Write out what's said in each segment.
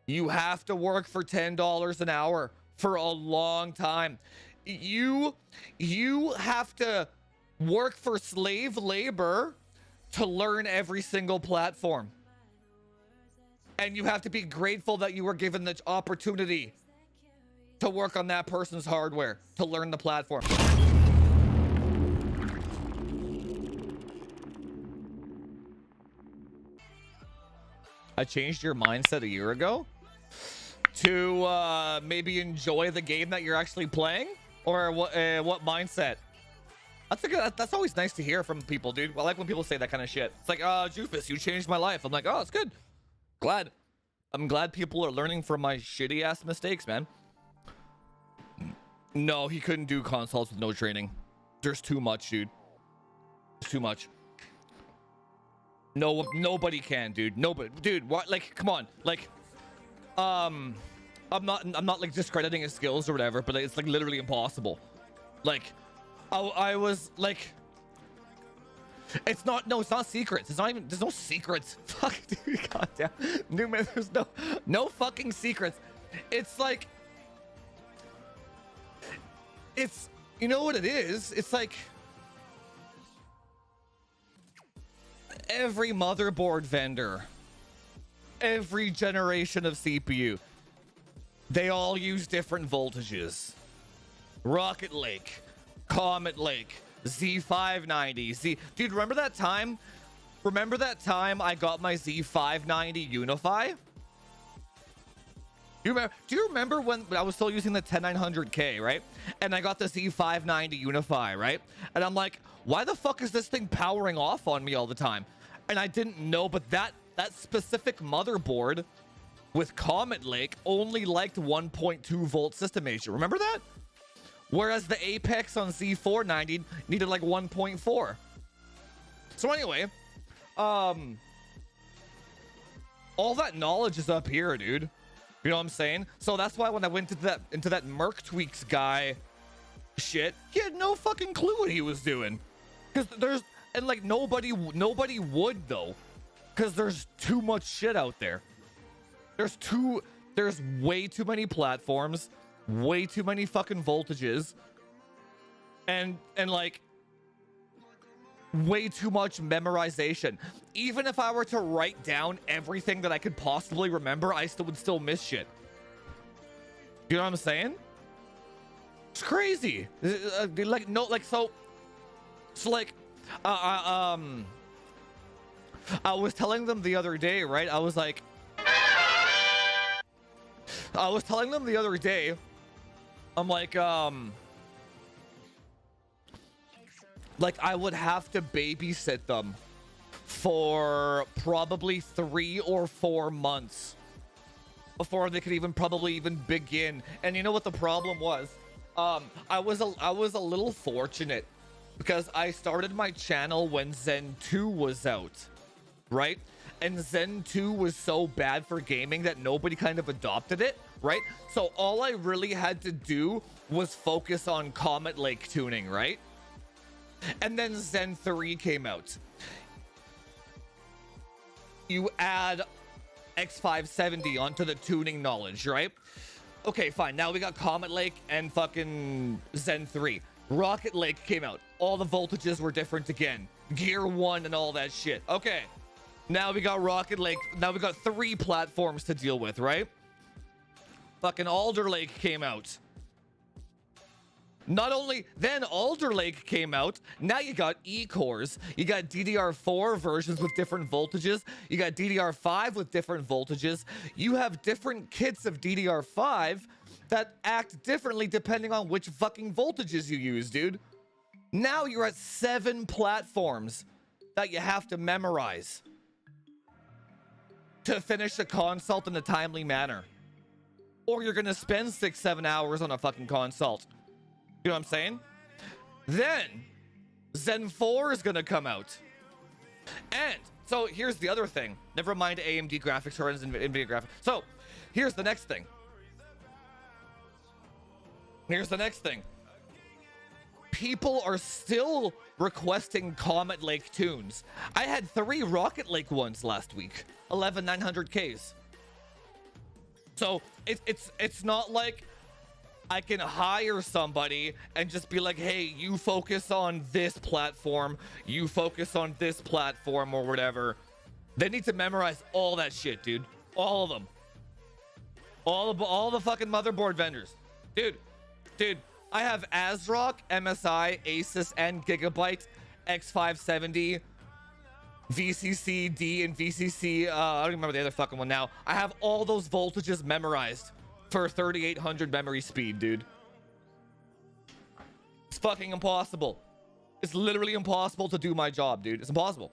You have to work for $10 an hour for a long time. You have to work for slave labor to learn every single platform. And you have to be grateful that you were given the opportunity to work on that person's hardware, to learn the platform. I changed your mindset a year ago to maybe enjoy the game that you're actually playing, or what mindset? That's always nice to hear from people, dude. I like when people say that kind of shit. It's like, Jufus, you changed my life. I'm like, oh, it's good. I'm glad people are learning from my shitty ass mistakes, man. No, he couldn't do consults with no training. There's too much, dude. There's too much. No, nobody can, dude. Nobody, dude. What? Like, come on. Like, I'm not like discrediting his skills or whatever, but it's like literally impossible. Like, I was like, it's not secrets. It's not even, there's no secrets. Fuck, dude, goddamn. Newman, there's no fucking secrets. It's like, it's, you know what it is? It's like, every motherboard vendor, every generation of CPU, they all use different voltages. Rocket Lake, Comet Lake, Z590, dude, remember that time? Remember that time I got my Z590 Unify? Do you remember when I was still using the 10900K, right? And I got the Z590 Unify, right? And I'm like, why the fuck is this thing powering off on me all the time? And I didn't know, but that specific motherboard with Comet Lake only liked 1.2 volt system age. Remember that? Whereas the Apex on Z490 needed like 1.4. So anyway, all that knowledge is up here, dude. You know what I'm saying? So that's why when I went into that Merc Tweaks guy shit, he had no fucking clue what he was doing. Because nobody would though. Because there's too much shit out there. There's way too many platforms, way too many fucking voltages, and like way too much memorization. Even if I were to write down everything that I could possibly remember, I would still miss shit. You know what I'm saying? It's crazy. Like, no, like, so like, I was telling them the other day, right? I was telling them the other day, I'm like I would have to babysit them for probably 3 or 4 months before they could probably even begin. And you know what the problem was? I was a little fortunate because I started my channel when Zen 2 was out, right? And Zen 2 was so bad for gaming that nobody kind of adopted it, right? So all I really had to do was focus on Comet Lake tuning, right? And then Zen 3 came out. You add X570 onto the tuning knowledge, right? Okay, fine. Now we got Comet Lake and fucking Zen 3. Rocket Lake came out. All the voltages were different again. Gear 1 and all that shit. Okay. Now we got Rocket Lake. Now we got 3 platforms to deal with, right? Fucking Alder Lake came out. Not only then Alder Lake came out, now you got E-cores. You got DDR4 versions with different voltages. You got DDR5 with different voltages. You have different kits of DDR5 that act differently depending on which fucking voltages you use, dude. Now you're at 7 platforms that you have to memorize to finish a consult in a timely manner. Or you're gonna spend 6-7 hours on a fucking consult. You know what I'm saying? Then Zen 4 is gonna come out. And so here's the other thing. Never mind AMD graphics cards and NVIDIA graphics. So here's the next thing. People are still requesting Comet Lake tunes. I had 3 Rocket Lake ones last week. 11900Ks. So it's not like I can hire somebody and just be like, hey, you focus on this platform, you focus on this platform or whatever. They need to memorize all that shit, dude. All of them. All the fucking motherboard vendors. Dude, I have ASRock, MSI, Asus, and Gigabyte, X570, VCC-D, and VCC, I don't remember the other fucking one now. I have all those voltages memorized for 3800 memory speed, dude. It's fucking impossible. It's literally impossible to do my job, dude. It's impossible.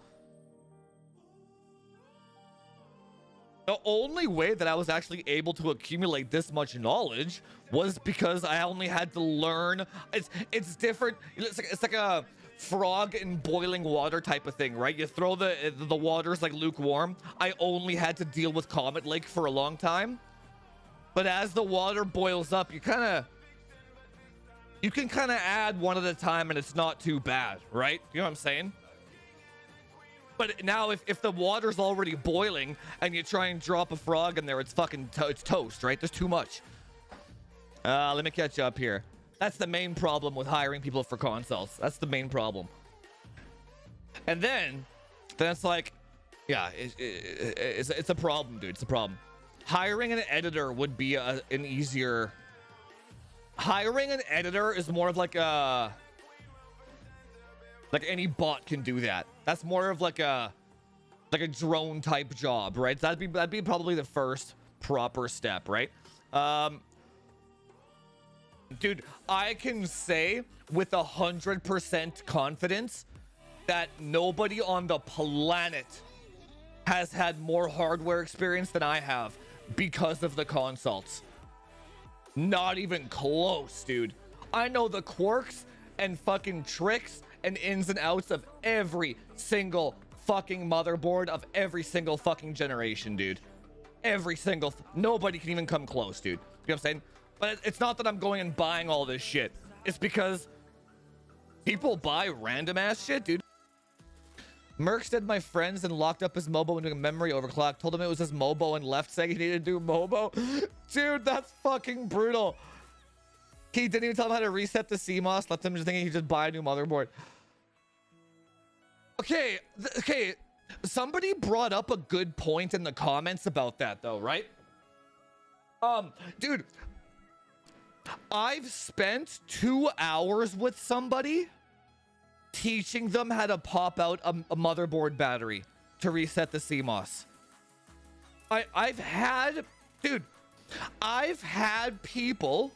The only way that I was actually able to accumulate this much knowledge was because I only had to learn. It's different. It's like a frog in boiling water type of thing, right? You throw the water's like lukewarm. I only had to deal with Comet Lake for a long time, but as the water boils up, you can kind of add one at a time, and it's not too bad, right? You know what I'm saying? But now if the water's already boiling and you try and drop a frog in there, it's fucking it's toast, right? There's too much. Let me catch up here. That's the main problem with hiring people for consoles. That's the main problem. And then it's like, yeah, it's a problem, dude. It's a problem. Hiring an editor would be an easier. Hiring an editor is more of like a. Like any bot can do that. That's more of like a drone type job, right? That'd be probably the first proper step, right? Dude, I can say with 100% confidence that nobody on the planet has had more hardware experience than I have because of the consults. Not even close, dude. I know the quirks and fucking tricks and ins and outs of every single fucking motherboard of every single fucking generation, dude. Every single nobody can even come close, dude. You know what I'm saying? But it's not that I'm going and buying all this shit. It's because people buy random ass shit, dude. Merc said my friends and locked up his Mobo and doing a memory overclock. Told him it was his Mobo and left saying he needed to do Mobo. Dude, that's fucking brutal. He didn't even tell him how to reset the CMOS. Left him just thinking he could just buy a new motherboard. Okay, okay. Somebody brought up a good point in the comments about that, though, right? Dude, I've spent 2 hours with somebody teaching them how to pop out a motherboard battery to reset the CMOS. I've had people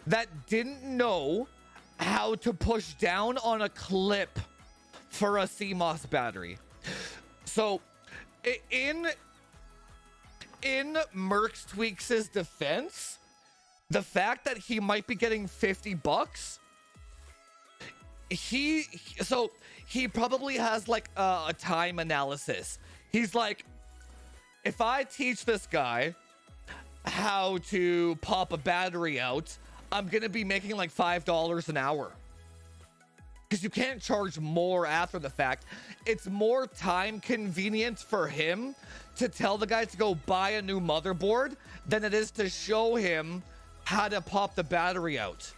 that didn't know how to push down on a clip for a CMOS battery. So in Mercs Tweaks' defense, the fact that he might be getting $50, he probably has like a time analysis. He's like, if I teach this guy how to pop a battery out, I'm gonna be making like $5 an hour, because you can't charge more after the fact. It's more time convenient for him to tell the guy to go buy a new motherboard than it is to show him how to pop the battery out.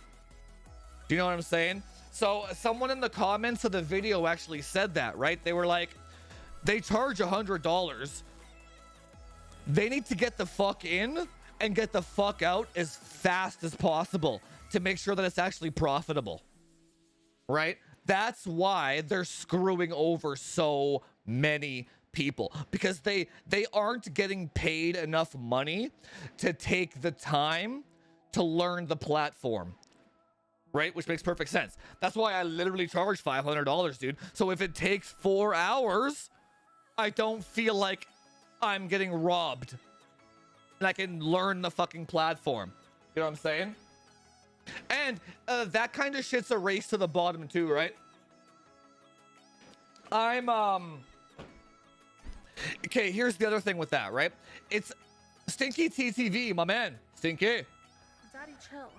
Do you know what I'm saying? So someone in the comments of the video actually said that, right? They were like, they charge $100. They need to get the fuck in and get the fuck out as fast as possible to make sure that it's actually profitable, right? That's why they're screwing over so many people, because they aren't getting paid enough money to take the time to learn the platform, right? Which makes perfect sense. That's why I literally charge $500, dude. So if it takes 4 hours, I don't feel like I'm getting robbed, and I can learn the fucking platform. You know what I'm saying? And that kind of shit's a race to the bottom too, right? Okay, here's the other thing with that, right? It's Stinky TTV, my man. Stinky. Daddy, chill.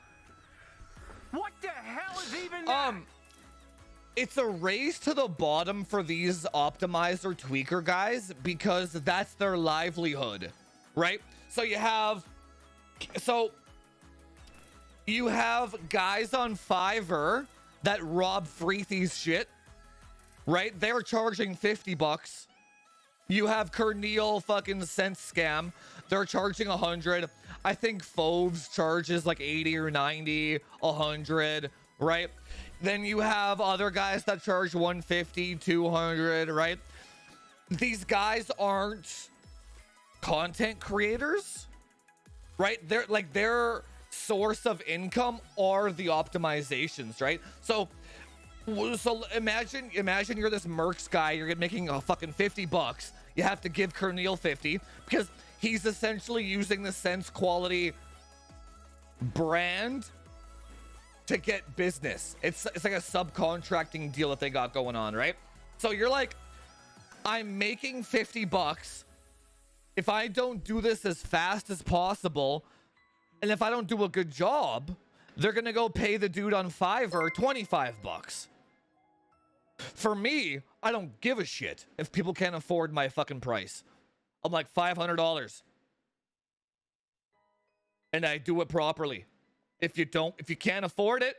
What the hell is even that? It's a race to the bottom for these optimizer tweaker guys, because that's their livelihood, right? So you have So you have guys on Fiverr that rob Freethy's shit, right? They're charging $50. You have Kerneal fucking Sense Scam. They're charging 100. I think Foves charges like 80 or 90, 100, right? Then you have other guys that charge 150, 200, right? These guys aren't content creators, right? They're like, their source of income are the optimizations, right? So imagine you're this Mercs guy, you're making a fucking $50. You have to give Kerneal 50 because he's essentially using the Sense Quality brand to get business. It's like a subcontracting deal that they got going on, right? So you're like, I'm making $50. If I don't do this as fast as possible, and if I don't do a good job, they're gonna go pay the dude on Fiverr $25. For me, I don't give a shit if people can't afford my fucking price. I'm like $500. And I do it properly. If you can't afford it,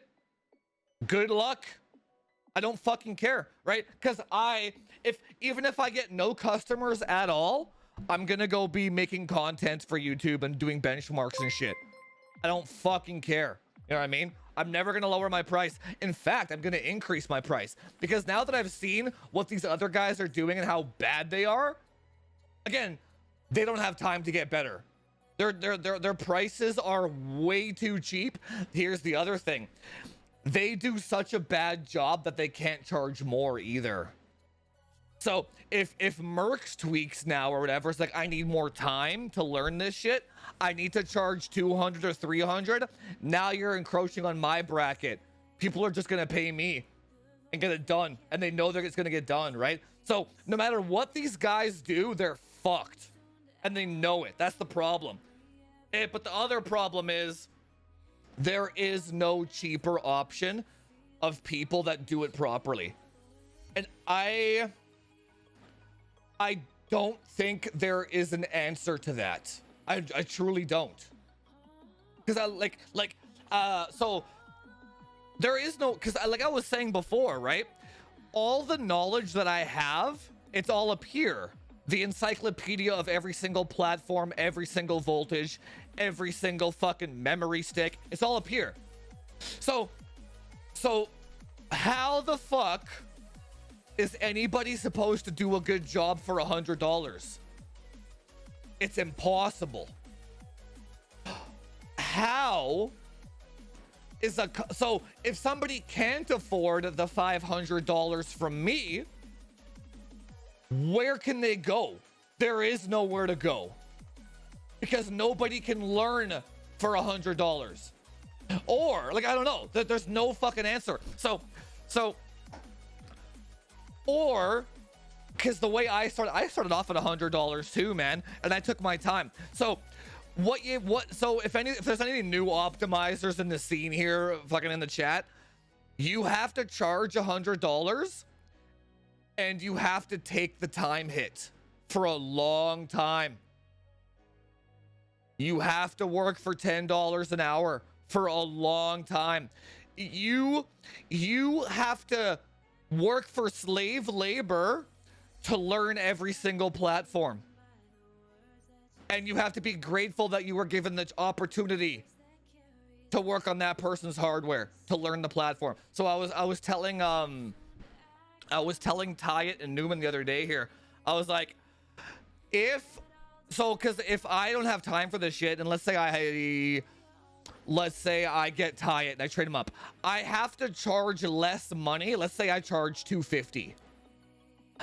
good luck. I don't fucking care, right? Because even if I get no customers at all, I'm gonna go be making content for YouTube and doing benchmarks and shit. I don't fucking care. You know what I mean? I'm never gonna lower my price. In fact, I'm gonna increase my price because now that I've seen what these other guys are doing and how bad they are, again, they don't have time to get better. Their prices are way too cheap. Here's the other thing. They do such a bad job that they can't charge more either. So if Mercs tweaks now or whatever, it's like, I need more time to learn this shit, I need to charge 200 or 300. Now you're encroaching on my bracket. People are just gonna pay me and get it done, and they know that it's gonna get done, right? So no matter what these guys do, they're fucked, and they know it. That's the problem. But the other problem is there is no cheaper option of people that do it properly, and I don't think there is an answer to that. I truly don't, because so there is no, because like I was saying before, right? All the knowledge that I have, it's all up here. The encyclopedia of every single platform, every single voltage, every single fucking memory stick. It's all up here. So how the fuck is anybody supposed to do a good job for $100? It's impossible. How is so if somebody can't afford the $500 from me, where can they go? There is nowhere to go because nobody can learn for $100, or like, I don't know, there's no fucking answer. So or because the way I started off at $100 too, man, and I took my time. So so if there's any new optimizers in the scene here, fucking in the chat, you have to charge $100 and you have to take the time hit for a long time. You have to work for $10 an hour for a long time. You have to work for slave labor to learn every single platform. And you have to be grateful that you were given the opportunity to work on that person's hardware to learn the platform. So I was telling Tyatt and Newman the other day here, I was like, because if I don't have time for this shit, and let's say I get Tyatt and I trade him up, I have to charge less money. Let's say I charge $250.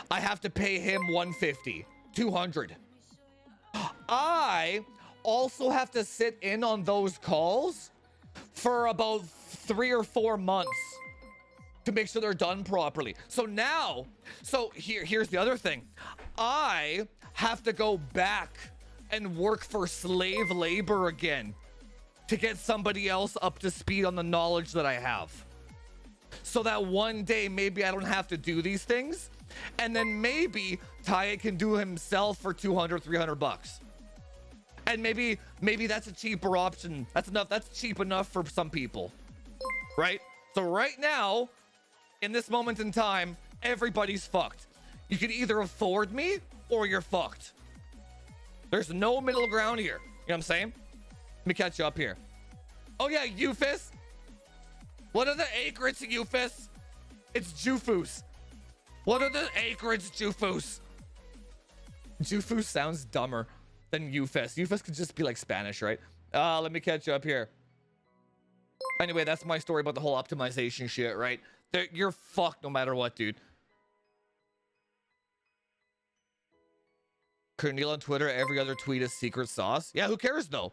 I have to pay him $150, $200. I also have to sit in on those calls for about 3 or 4 months to make sure they're done properly. So here's the other thing. I have to go back and work for slave labor again to get somebody else up to speed on the knowledge that I have, so that one day maybe I don't have to do these things, and then maybe Tyatt can do himself for $200, $300. And maybe that's a cheaper option. That's cheap enough for some people, right? So right now, in this moment in time, everybody's fucked. You can either afford me or you're fucked. There's no middle ground here. You know what I'm saying? Let me catch you up here. Oh yeah, Euphis. What are the acreage, Euphis? It's Jufus. What are the acreage, Jufus? Jufus sounds dumber than Euphis. Euphis could just be like Spanish, right? Let me catch you up here. Anyway, that's my story about the whole optimization shit, right? You're fucked no matter what, dude. Corneal on Twitter, every other tweet is secret sauce. Yeah, who cares though?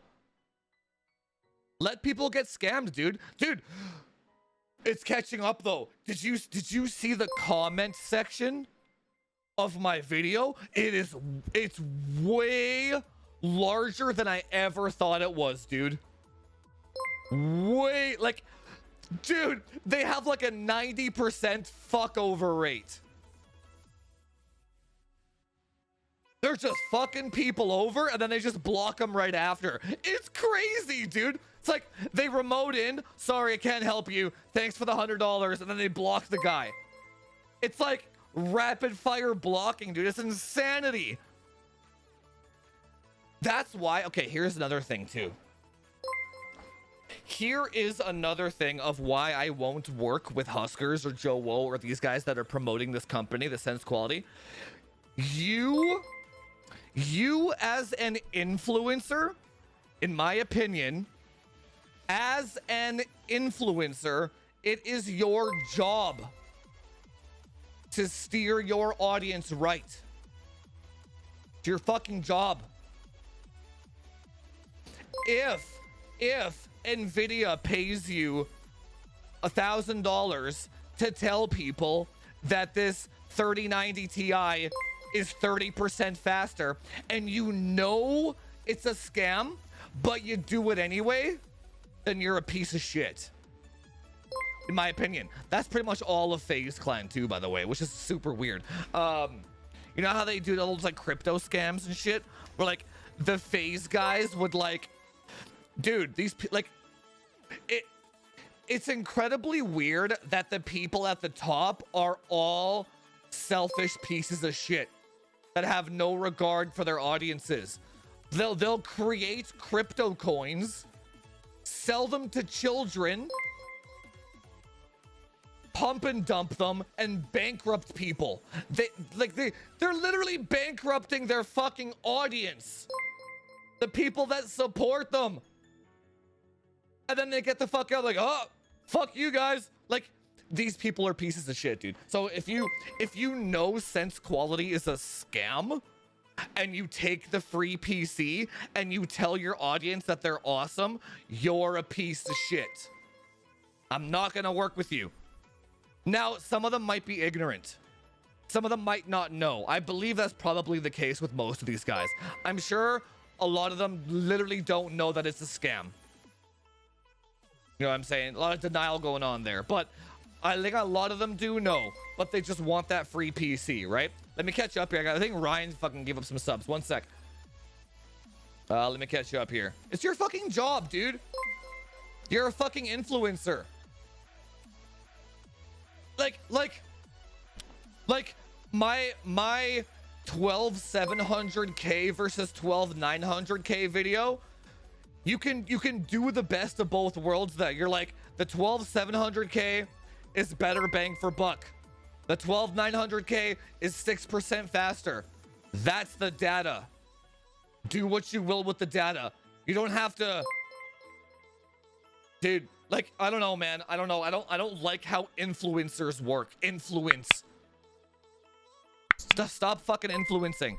Let people get scammed, dude. Dude, it's catching up though. Did you see the comment section of my video? It's way larger than I ever thought it was, dude. Way, like, dude, they have like a 90% fuck over rate. They're just fucking people over and then they just block them right after. It's crazy, dude. It's like they remote in, sorry, I can't help you, thanks for the $100, and then they block the guy. It's like rapid fire blocking, dude. It's insanity. That's why, okay, here's another thing too. Here is another thing of why I won't work with Huskers or Joe Woe or these guys that are promoting this company, the Sense Quality. You as an influencer, in my opinion, as an influencer, it is your job to steer your audience right. It's your fucking job. If Nvidia pays you $1,000 to tell people that this 3090 Ti is 30% faster, and you know it's a scam, but you do it anyway, then you're a piece of shit. In my opinion. That's pretty much all of FaZe Clan too, by the way, which is super weird. You know how they do those like crypto scams and shit? Where like the FaZe guys would like, dude, these like, it's incredibly weird that the people at the top are all selfish pieces of shit that have no regard for their audiences. They'll create crypto coins, sell them to children, pump and dump them, and bankrupt people. They're literally bankrupting their fucking audience, the people that support them. And then they get the fuck out like, oh, fuck you guys. Like, these people are pieces of shit, dude. So if you know Sense Quality is a scam and you take the free PC and you tell your audience that they're awesome, you're a piece of shit. I'm not gonna work with you. Now, some of them might be ignorant. Some of them might not know. I believe that's probably the case with most of these guys. I'm sure a lot of them literally don't know that it's a scam. You know what I'm saying? A lot of denial going on there. But I think a lot of them do know, but they just want that free PC, right? Let me catch you up here. I think Ryan fucking gave up some subs. 1 sec. Let me catch you up here. It's your fucking job, dude. You're a fucking influencer. Like my 12,700K versus 12,900K video. You can do the best of both worlds there. You're like, the 12,700K is better bang for buck. The 12,900K is 6% faster. That's the data. Do what you will with the data. You don't have to, dude. Like, I don't know, man. I don't know. I don't like how influencers work. Influence. Stop fucking influencing.